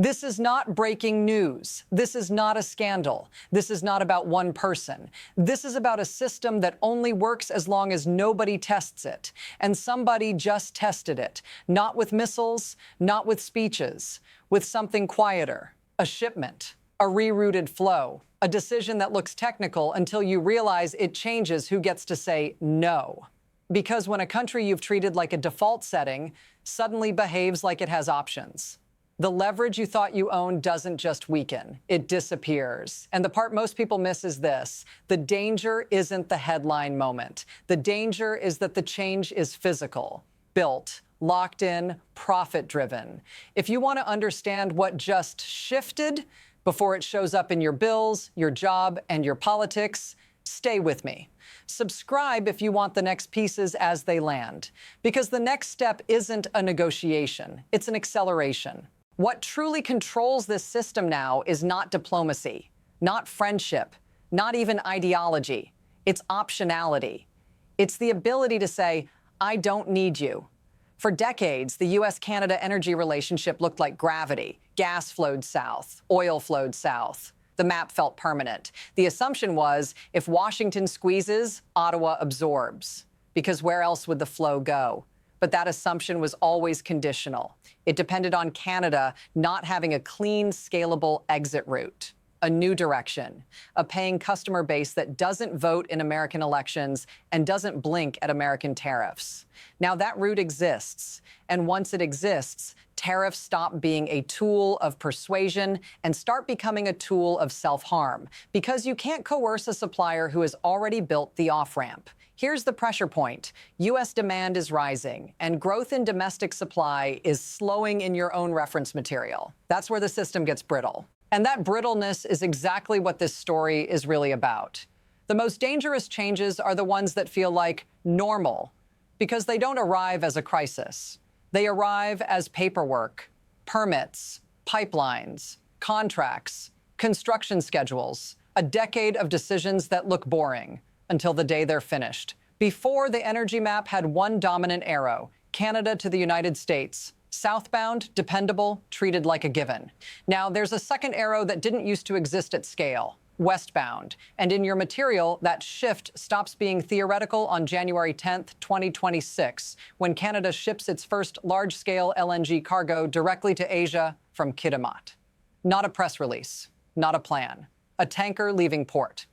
This is not breaking news. This is not a scandal. This is not about one person. This is about a system that only works as long as nobody tests it. And somebody just tested it. Not with missiles, not with speeches, with something quieter. A shipment, a rerouted flow, a decision that looks technical until you realize it changes who gets to say no. Because when a country you've treated like a default setting suddenly behaves like it has options, the leverage you thought you owned doesn't just weaken, it disappears. And the part most people miss is this: the danger isn't the headline moment. The danger is that the change is physical, built, locked in, profit-driven. If you want to understand what just shifted before it shows up in your bills, your job, and your politics, stay with me. Subscribe if you want the next pieces as they land. Because the next step isn't a negotiation, it's an acceleration. What truly controls this system now is not diplomacy, not friendship, not even ideology. It's optionality. It's the ability to say, I don't need you. For decades, the U.S.-Canada energy relationship looked like gravity. Gas flowed south, oil flowed south. The map felt permanent. The assumption was, if Washington squeezes, Ottawa absorbs. Because where else would the flow go? But that assumption was always conditional. It depended on Canada not having a clean, scalable exit route, a new direction, a paying customer base that doesn't vote in American elections and doesn't blink at American tariffs. Now that route exists, and once it exists, tariffs stop being a tool of persuasion and start becoming a tool of self-harm, because you can't coerce a supplier who has already built the off-ramp. Here's the pressure point. U.S. demand is rising, and growth in domestic supply is slowing in your own reference material. That's where the system gets brittle. And that brittleness is exactly what this story is really about. The most dangerous changes are the ones that feel like normal, because they don't arrive as a crisis. They arrive as paperwork, permits, pipelines, contracts, construction schedules, a decade of decisions that look boring until the day they're finished. Before, the energy map had one dominant arrow: Canada to the United States. Southbound, dependable, treated like a given. Now, there's a second arrow that didn't used to exist at scale: westbound. And in your material, that shift stops being theoretical on January 10th, 2026, when Canada ships its first large-scale LNG cargo directly to Asia from Kitimat. Not a press release, not a plan. A tanker leaving port.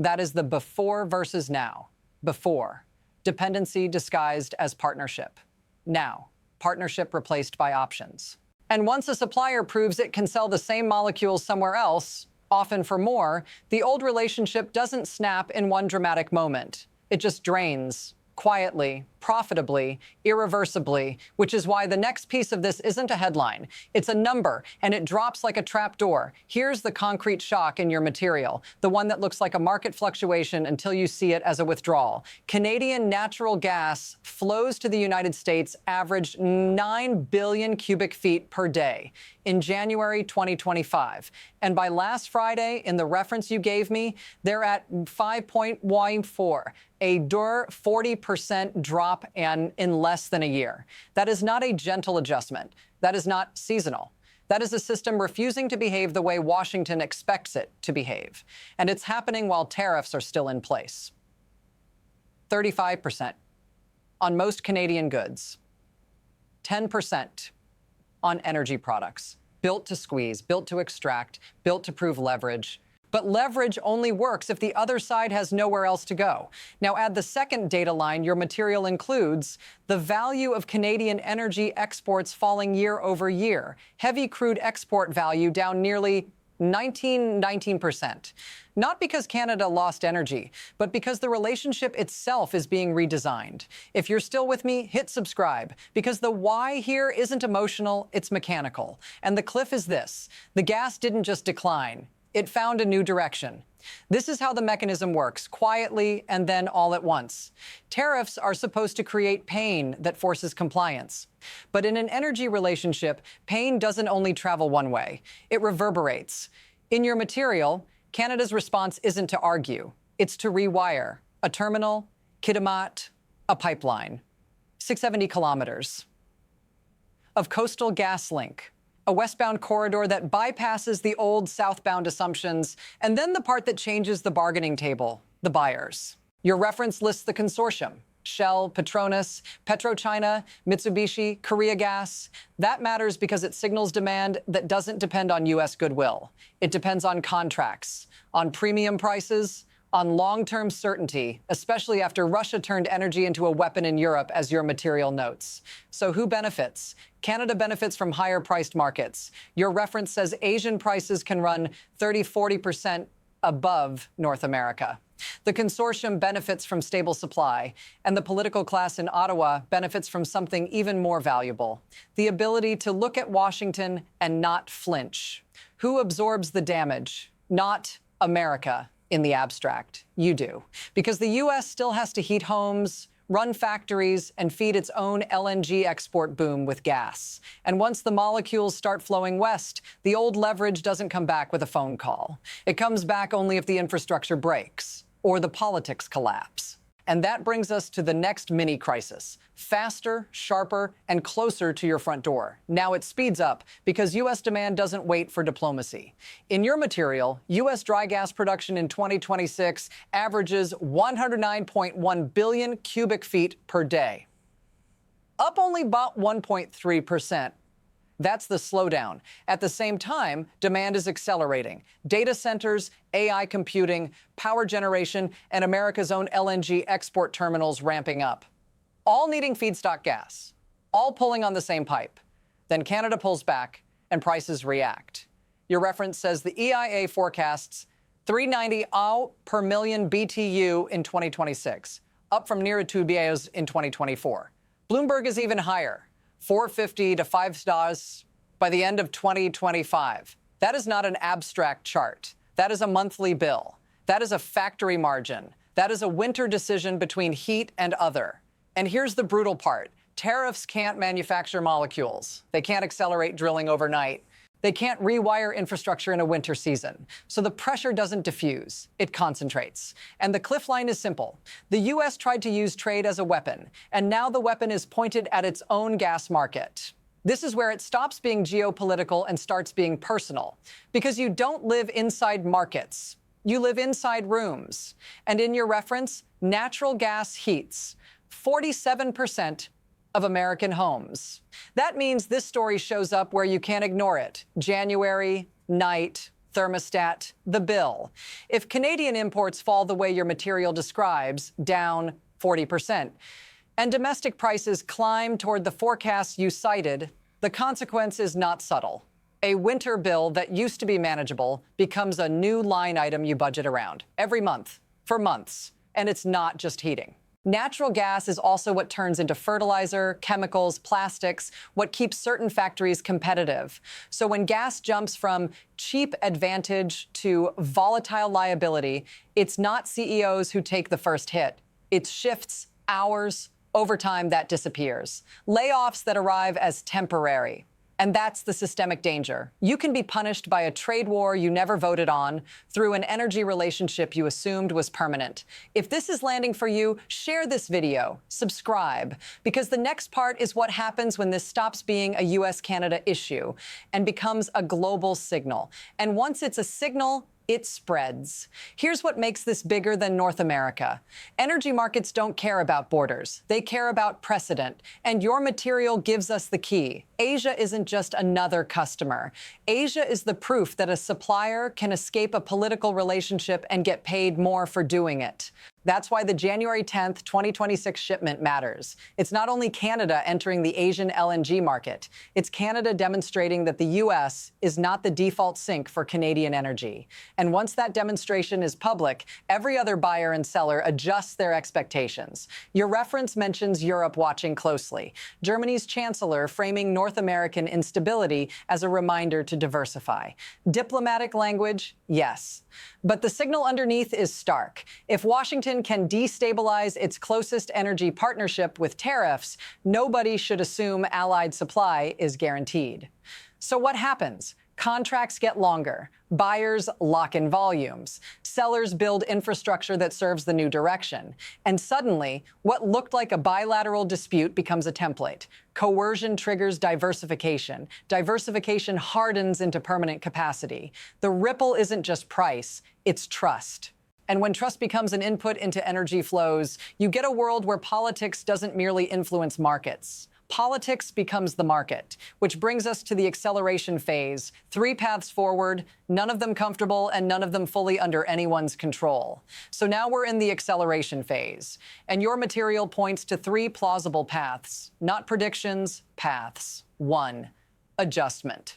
That is the before versus now. Before, dependency disguised as partnership. Now, partnership replaced by options. And once a supplier proves it can sell the same molecules somewhere else, often for more, the old relationship doesn't snap in one dramatic moment. It just drains, quietly, profitably, irreversibly, which is why the next piece of this isn't a headline. It's a number, and it drops like a trap door. Here's the concrete shock in your material, the one that looks like a market fluctuation until you see it as a withdrawal. Canadian natural gas flows to the United States averaged 9 billion cubic feet per day in January 2025. And by last Friday, in the reference you gave me, they're at 5.14, a 40% drop and in less than a year. That is not a gentle adjustment. That is not seasonal. That is a system refusing to behave the way Washington expects it to behave. And it's happening while tariffs are still in place. 35% on most Canadian goods. 10% on energy products. Built to squeeze, built to extract, built to prove leverage. But leverage only works if the other side has nowhere else to go. Now add the second data line your material includes: the value of Canadian energy exports falling year over year. Heavy crude export value down nearly 19%. Not because Canada lost energy, but because the relationship itself is being redesigned. If you're still with me, hit subscribe, because the why here isn't emotional, it's mechanical. And the cliff is this: the gas didn't just decline. It found a new direction. This is how the mechanism works, quietly and then all at once. Tariffs are supposed to create pain that forces compliance. But in an energy relationship, pain doesn't only travel one way. It reverberates. In your material, Canada's response isn't to argue. It's to rewire. A terminal, Kitimat, a pipeline. 670 kilometers. Of coastal GasLink. a westbound corridor that bypasses the old southbound assumptions, and then the part that changes the bargaining table, the buyers. Your reference lists the consortium: Shell, Petronas, PetroChina, Mitsubishi, Korea Gas. That matters because it signals demand that doesn't depend on U.S. goodwill. It depends on contracts, on premium prices, on long-term certainty, especially after Russia turned energy into a weapon in Europe, as your material notes. So who benefits? Canada benefits from higher-priced markets. Your reference says Asian prices can run 30–40% above North America. The consortium benefits from stable supply, and the political class in Ottawa benefits from something even more valuable: the ability to look at Washington and not flinch. Who absorbs the damage? Not America in the abstract. You do. Because the U.S. still has to heat homes, run factories, and feed its own LNG export boom with gas. And once the molecules start flowing west, the old leverage doesn't come back with a phone call. It comes back only if the infrastructure breaks or the politics collapse. And that brings us to the next mini crisis: faster, sharper, and closer to your front door. Now it speeds up because U.S. demand doesn't wait for diplomacy. In your material, U.S. dry gas production in 2026 averages 109.1 billion cubic feet per day, up only about 1.3%. That's the slowdown. At the same time, demand is accelerating. Data centers, AI computing, power generation, and America's own LNG export terminals ramping up, all needing feedstock gas, all pulling on the same pipe. Then Canada pulls back and prices react. Your reference says the EIA forecasts 390 AU per million BTU in 2026, up from near 2 BAs in 2024. Bloomberg is even higher: 450 to 5 stars by the end of 2025. That is not an abstract chart. That is a monthly bill. That is a factory margin. That is a winter decision between heat and other. And here's the brutal part: tariffs can't manufacture molecules. They can't accelerate drilling overnight. They can't rewire infrastructure in a winter season. So the pressure doesn't diffuse, it concentrates. And the cliff line is simple. The U.S. tried to use trade as a weapon, and now the weapon is pointed at its own gas market. This is where it stops being geopolitical and starts being personal. Because you don't live inside markets, you live inside rooms. And in your reference, natural gas heats 47% of American homes. That means this story shows up where you can't ignore it: January, night, thermostat, the bill. If Canadian imports fall the way your material describes, down 40%, and domestic prices climb toward the forecasts you cited, the consequence is not subtle. A winter bill that used to be manageable becomes a new line item you budget around every month, for months. And it's not just heating. Natural gas is also what turns into fertilizer, chemicals, plastics, what keeps certain factories competitive. So when gas jumps from cheap advantage to volatile liability, it's not CEOs who take the first hit. It's shifts, hours, overtime that disappears, layoffs that arrive as temporary. And that's the systemic danger. You can be punished by a trade war you never voted on, through an energy relationship you assumed was permanent. If this is landing for you, share this video, subscribe, because the next part is what happens when this stops being a U.S.-Canada issue and becomes a global signal. And once it's a signal, it spreads. Here's what makes this bigger than North America. Energy markets don't care about borders. They care about precedent. And your material gives us the key. Asia isn't just another customer. Asia is the proof that a supplier can escape a political relationship and get paid more for doing it. That's why the January 10th, 2026 shipment matters. It's not only Canada entering the Asian LNG market. It's Canada demonstrating that the U.S. is not the default sink for Canadian energy. And once that demonstration is public, every other buyer and seller adjusts their expectations. Your reference mentions Europe watching closely. Germany's chancellor framing North American instability as a reminder to diversify. Diplomatic language, yes. But the signal underneath is stark. If Washington can destabilize its closest energy partnership with tariffs, nobody should assume allied supply is guaranteed. So what happens? Contracts get longer. Buyers lock in volumes. Sellers build infrastructure that serves the new direction. And suddenly, what looked like a bilateral dispute becomes a template. Coercion triggers diversification. Diversification hardens into permanent capacity. The ripple isn't just price, it's trust. And when trust becomes an input into energy flows, you get a world where politics doesn't merely influence markets. Politics becomes the market, which brings us to the acceleration phase. 3 paths forward, none of them comfortable and none of them fully under anyone's control. So now we're in the acceleration phase, and your material points to 3 plausible paths, not predictions, paths. 1. Adjustment.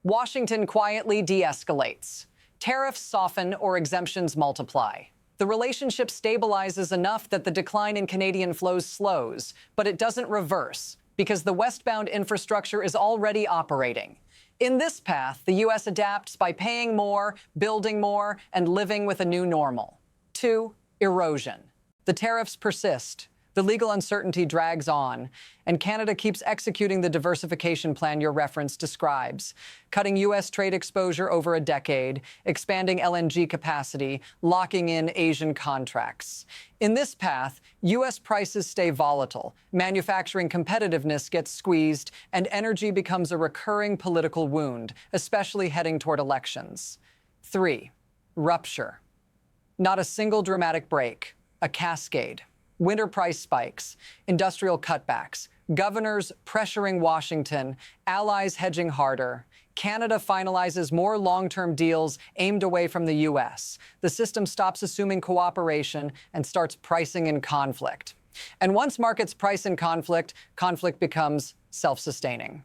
Washington quietly de-escalates. Tariffs soften or exemptions multiply. The relationship stabilizes enough that the decline in Canadian flows slows, but it doesn't reverse because the westbound infrastructure is already operating. In this path, the U.S. adapts by paying more, building more, and living with a new normal. 2. Erosion. The tariffs persist. The legal uncertainty drags on, and Canada keeps executing the diversification plan your reference describes, cutting U.S. trade exposure over a decade, expanding LNG capacity, locking in Asian contracts. In this path, U.S. prices stay volatile, manufacturing competitiveness gets squeezed, and energy becomes a recurring political wound, especially heading toward elections. 3. Rupture. Not a single dramatic break, a cascade. Winter price spikes, industrial cutbacks, governors pressuring Washington, allies hedging harder. Canada finalizes more long-term deals aimed away from the U.S. The system stops assuming cooperation and starts pricing in conflict. And once markets price in conflict, conflict becomes self-sustaining.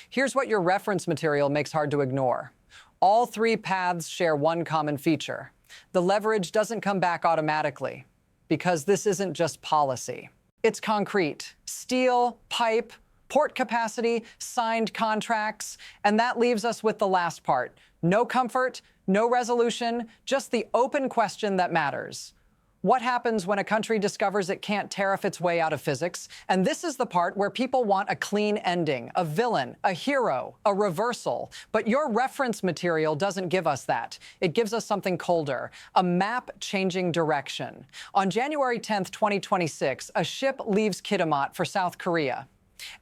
Here's what your reference material makes hard to ignore. All 3 paths share one common feature. The leverage doesn't come back automatically. Because this isn't just policy. It's concrete. Steel, pipe, port capacity, signed contracts, and that leaves us with the last part. No comfort, no resolution, just the open question that matters. What happens when a country discovers it can't tariff its way out of physics? And this is the part where people want a clean ending, a villain, a hero, a reversal. But your reference material doesn't give us that. It gives us something colder, a map changing direction. On January 10th, 2026, a ship leaves Kitimat for South Korea.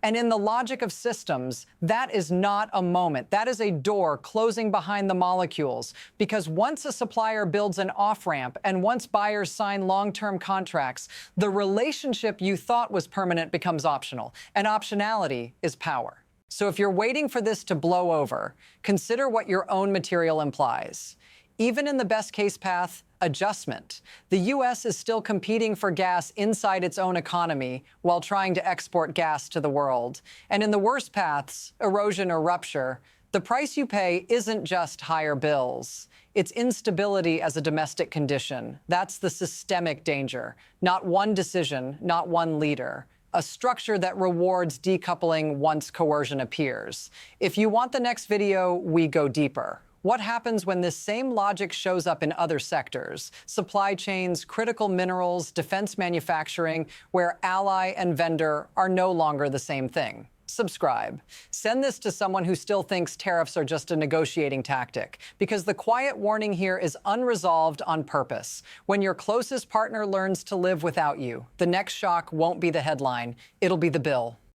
And in the logic of systems, that is not a moment. That is a door closing behind the molecules. Because once a supplier builds an off-ramp and once buyers sign long-term contracts, the relationship you thought was permanent becomes optional. And optionality is power. So if you're waiting for this to blow over, consider what your own material implies. Even in the best-case path, adjustment. The U.S. is still competing for gas inside its own economy while trying to export gas to the world. And in the worst paths, erosion or rupture, the price you pay isn't just higher bills. It's instability as a domestic condition. That's the systemic danger. Not one decision, not one leader. A structure that rewards decoupling once coercion appears. If you want the next video, we go deeper. What happens when this same logic shows up in other sectors? Supply chains, critical minerals, defense manufacturing, where ally and vendor are no longer the same thing. Subscribe. Send this to someone who still thinks tariffs are just a negotiating tactic, because the quiet warning here is unresolved on purpose. When your closest partner learns to live without you, the next shock won't be the headline, it'll be the bill.